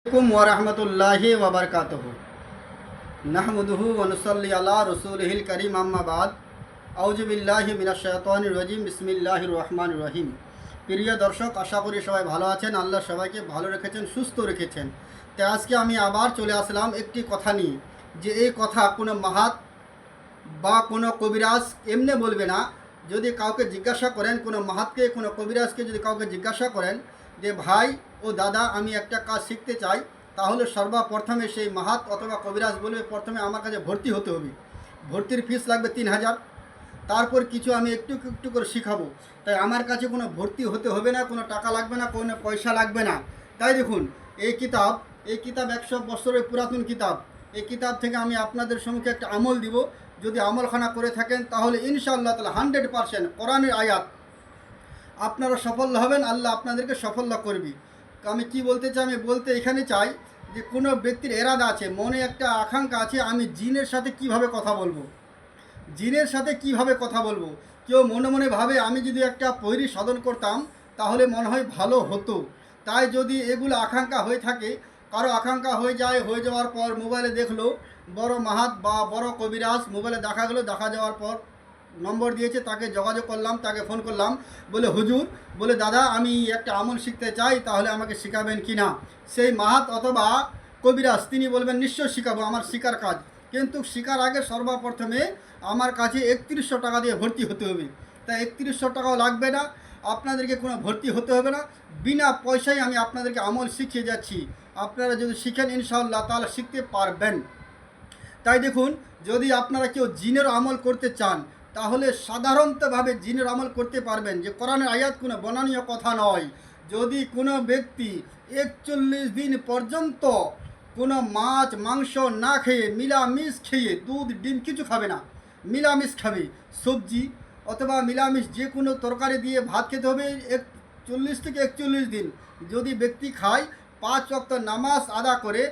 अलैकुम वरहमतुल्लाहि वबरकातुहू नहमदुहु व नुसल्ली अला रसूलिहिल करीम अम्मा बाद आउज़ु बिल्लाहि मिनाश शाइतानिर रजीम बिस्मिल्लाहिर रहमानिर रहीम। प्रिय दर्शक, आशा करी सबाई भालो आछेन, आल्लाह सबाइके भालो रेखेछेन, सुस्थ रेखेछेन। तो आजके आमी आबार चले आसलाम एकटी कथा निये जे एई कथा कोनो माहात बा कोनो कबिराज एमने बोलबे ना। যদি কাউকে জিজ্ঞাসা করেন, কোনো মাহাতকে কোনো কবিরাজকে যদি কাউকে জিজ্ঞাসা করেন যে ভাই ও দাদা আমি একটা কাজ শিখতে চাই, তাহলে সর্বপ্রথমে সেই মাহাত অথবা কবিরাজ বলবে প্রথমে আমার কাছে ভর্তি হতে হবে। ভর্তির ফিস লাগবে 3000। তারপর কিছু আমি একটু একটু করে শিখাবো। তাই আমার কাছে কোনো ভর্তি হতে হবে না, কোনো টাকা লাগবে না, কোনো পয়সা লাগবে না। তাই দেখুন এই কিতাব 100 বছরের পুরাতন কিতাব। এই কিতাব থেকে আমি আপনাদের সম্মুখে একটা আমল দিব। যদি আমলখানা করে থাকেন তাহলে ইনশাআল্লাহ তাআলা 100% কোরআনের আয়াত আপনারা সফল হবেন, আল্লাহ আপনাদেরকে সফল করবে। আমি কি বলতে চাই, আমি বলতে এখানে চাই যে কোনো ব্যক্তির এরাদা আছে, মনে একটা আকাঙ্ক্ষা আছে, আমি জিনের সাথে কিভাবে কথা বলবো, জিনের সাথে কিভাবে কথা বলবো। কেউ মনে মনে ভাবে আমি যদি একটা পৈরি সাধন করতাম তাহলে মনে হয় ভালো হতো। তাই যদি এগুলো আকাঙ্ক্ষা হয়ে থাকে, কারো আকাঙ্ক্ষা হয়ে যাওয়ার পর মোবাইলে দেখলো বড় মাহাত বা বড় কবিরাজ, মোবাইলে দেখা গেলো, দেখা যাওয়ার পর নম্বর দিয়েছে, তাকে যোগাযোগ করলাম, তাকে ফোন করলাম, বলে হুজুর, বলে দাদা আমি একটা আমল শিখতে চাই, তাহলে আমাকে শেখাবেন কি না। সেই মাহাত অথবা কবিরাজ তিনি বলবেন নিশ্চয় শেখাবো, আমার শিকার কাজ। কিন্তু শিকার আগে সর্বপ্রথমে আমার কাছে 3100 টাকা দিয়ে ভর্তি হতে হবে। তাই 3100 টাকাও লাগবে না, আপনাদেরকে কোনো ভর্তি হতে হবে না, বিনা পয়সায় আমি আপনাদেরকে আমল শিখিয়ে যাচ্ছি। আপনারা যদি শিখেন ইনশাআল্লাহ তাহলে শিখতে পারবেন। তাই দেখুন, যদি আপনারা কেউ জিনের আমল করতে চান তাহলে সাধারণতভাবে জিনের আমল করতে পারবেন, যে কোরআনের আয়াত কোনো বর্ণনীয় কথা নয়। যদি কোনো ব্যক্তি 41 দিন পর্যন্ত কোনো মাছ মাংস না খেয়ে, মিলামিশ খেয়ে, দুধ ডিম কিছু খাবে না, মিলামিশ খাবে, সবজি অথবা মিলামিশ যে কোনো তরকারি দিয়ে ভাত খেতে হবে 40 থেকে 41 দিন। যদি ব্যক্তি খায় 5 ওয়াক্ত নামাজ আদা করে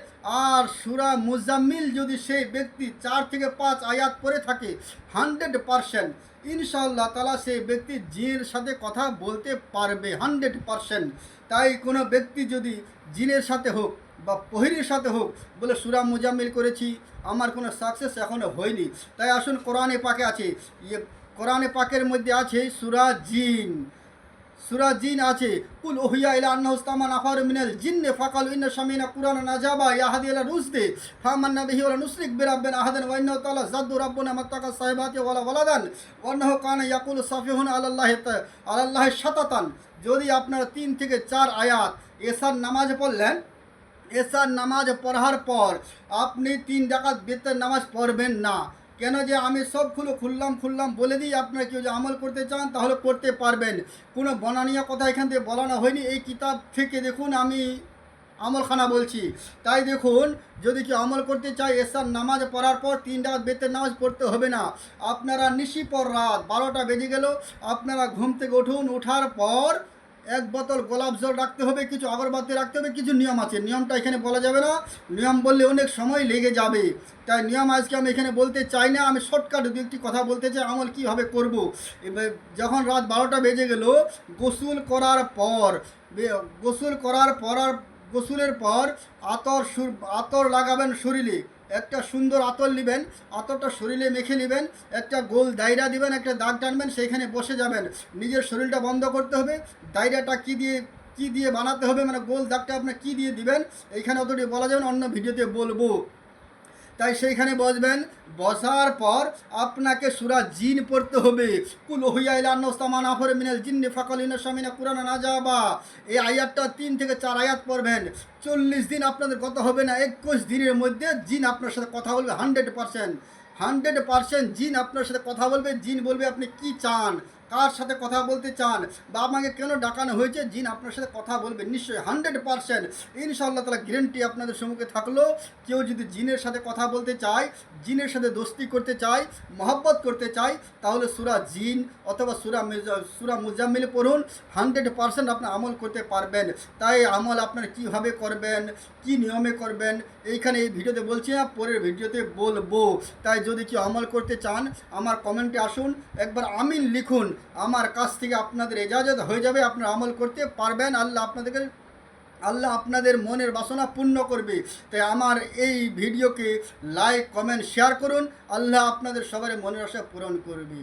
আর সূরা মুজাম্মিল যদি সেই ব্যক্তি 4 থেকে 5 আয়াত পড়ে থাকে 100% ইনশাআল্লাহ তাআলা সেই ব্যক্তি জিনের সাথে কথা বলতে পারবে 100%। তাই কোনো ব্যক্তি যদি জিনের সাথে হোক বা পহিরের সাথে হোক বলে সূরা মুজাম্মিল করেছি, আমার কোনো সাকসেস এখনও হয়নি, তাই আসুন কোরআনে পাকে আছে, কোরআনে পাকের মধ্যে আছে সূরা জিন আছে, কুল ওহিয়া ইলা আন্নাহু ইসতামা নাফার মিনাল জিন্নি ফাকালু ইন্না শামিনা কুরআনান আজাবা ইয়াহদি ইলা রুশদি ফামান্না বিহি ওয়া নুশরিক বিরাব্বিনা আহাদান ওয়া ইন্নাহু তাআলা জাদ্দু রাব্বুনা মাত্তাকা সাহিবাতি ওয়ালা ওয়ালাদান ওয়া আন্নাহু কানা ইয়াকুলু সাফিহুন আলাল্লাহি শাতাতান। যদি আপনারা 3 থেকে 4 আয়াত এশার নামাজ পড়লেন, এশার নামাজ পড়ার পর আপনি 3 রাকাত বেতের নামাজ পড়বেন না। কেন যে আমি সব খুললাম বলে দিই, আপনারা কেউ যে আমল করতে চান তাহলে করতে পারবেন। কোনো বনানীয় কথা এখান থেকে বলানো হয়নি, এই কিতাব থেকে দেখুন আমি আমলখানা বলছি। তাই দেখুন, যদি কেউ আমল করতে চায় এশার নামাজ পড়ার পর 3 রাকাত বেতের নামাজ পড়তে হবে না। আপনারা নিশি পর রাত 12টা বেজে গেল, আপনারা ঘুম থেকে উঠুন, ওঠার পর 1 বোতল গোলাপ জল রাখতে হবে, কিছু আগরবাতি রাখতে হবে, কিছু নিয়ম আছে, নিয়মটা এখানে বলা যাবে না, নিয়ম বললে অনেক সময় লেগে যাবে। তাই নিয়ম আজকে আমি এখানে বলতে চাই না, আমি শর্টকাট একটি কথা বলতে চাই আমল কীভাবে করব। এবার যখন রাত 12টা বেজে গেল, গোসলের পর আতর লাগাবেন শরীরে, একটা সুন্দর আতর নেবেন, আতরটা শরীরে মেখে নেবেন, একটা গোল দায়রা দিবেন, একটা দাগ টানবেন, সেইখানে বসে যাবেন। নিজের শরীরটা বন্ধ করতে হবে। দায়রাটা কি দিয়ে বানাতে হবে, মানে গোল দাগটা আপনার কি দিয়ে দিবেন এইখানে অতটি বলা যাবে না, অন্য ভিডিওতে বলবো। তাই সেইখানে বসবেন, বসার পর আপনাকে সূরা জিন পড়তে হবে। কুল ওহিয়া ইলা আন্নাহু ইসতামা নাফারুম মিনাল জিন্নি ফাকালু ইন্না শামিনা কুরআনান আজাবা। এই আয়াতটা 3 থেকে 4 আয়াত পড়বেন। 40 দিন আপনাদের কথা হবে না, 21 দিনের মধ্যে জিন আপনার সাথে কথা বলবে 100%। জিন আপনার সাথে কথা বলবে। জিন বলবে আপনি কি চান, কার সাথে কথা বলতে চান, বা আমাকে কেন ডাকানো হয়েছে, জিন আপনার সাথে কথা বলবে নিশ্চয়ই 100%। ইনশাআল্লাহ তাআলা গ্যারান্টি আপনাদের সম্মুখে থাকলো। কেউ যদি জিনের সাথে কথা বলতে চায়, জিনের সাথে দোস্তি করতে চায়, মহব্বত করতে চায়, তাহলে সূরা জিন অথবা সূরা মুজাম্মিল পড়ুন, 100% আপনি আমল করতে পারবেন। তাই আমল আপনারা কীভাবে করবেন, কি নিয়মে করবেন এইখানে এই ভিডিওতে বলছি না, পরের ভিডিওতে বলবো। তাই যদি কেউ আমল করতে চান আমার কমেন্টে আসুন, একবার আমিন লিখুন, আমার কাছ থেকে আপনাদের ইজাজত হয়ে যাবে, আপনারা আমল করতে পারবেন। আল্লাহ আপনাদেরকে আল্লাহ আপনাদের মনের বাসনা পূর্ণ করবে। তাই আমার এই ভিডিওকে লাইক কমেন্ট শেয়ার করুন। আল্লাহ আপনাদের সবার মনের আশা পূরণ করবে।